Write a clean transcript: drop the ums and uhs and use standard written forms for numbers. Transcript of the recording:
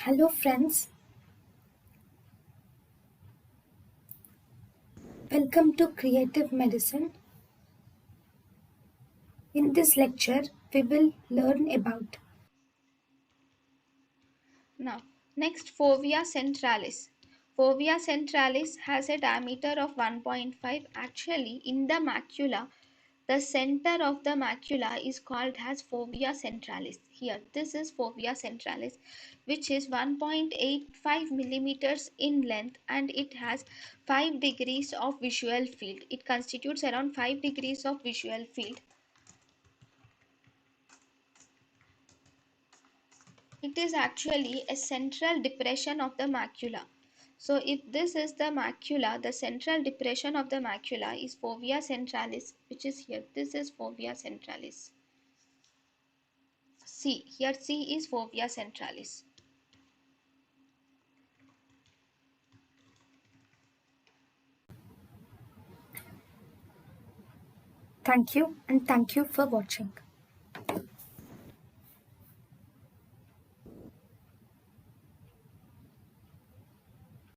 Hello friends, welcome to Creative Medicine. In this lecture, we will learn about Now, next Fovea centralis. Fovea centralis has a diameter of 1.5. Actually, in the macula, the center of the macula is called as fovea centralis. Here, this is fovea centralis, which is 1.85 millimeters in length, and it has 5 degrees of visual field. It constitutes around 5 degrees of visual field. It is actually a central depression of the macula. So if this is the macula, the central depression of the macula is fovea centralis, which is here. This is fovea centralis. C. Here C is fovea centralis. thank you and thank you for watching.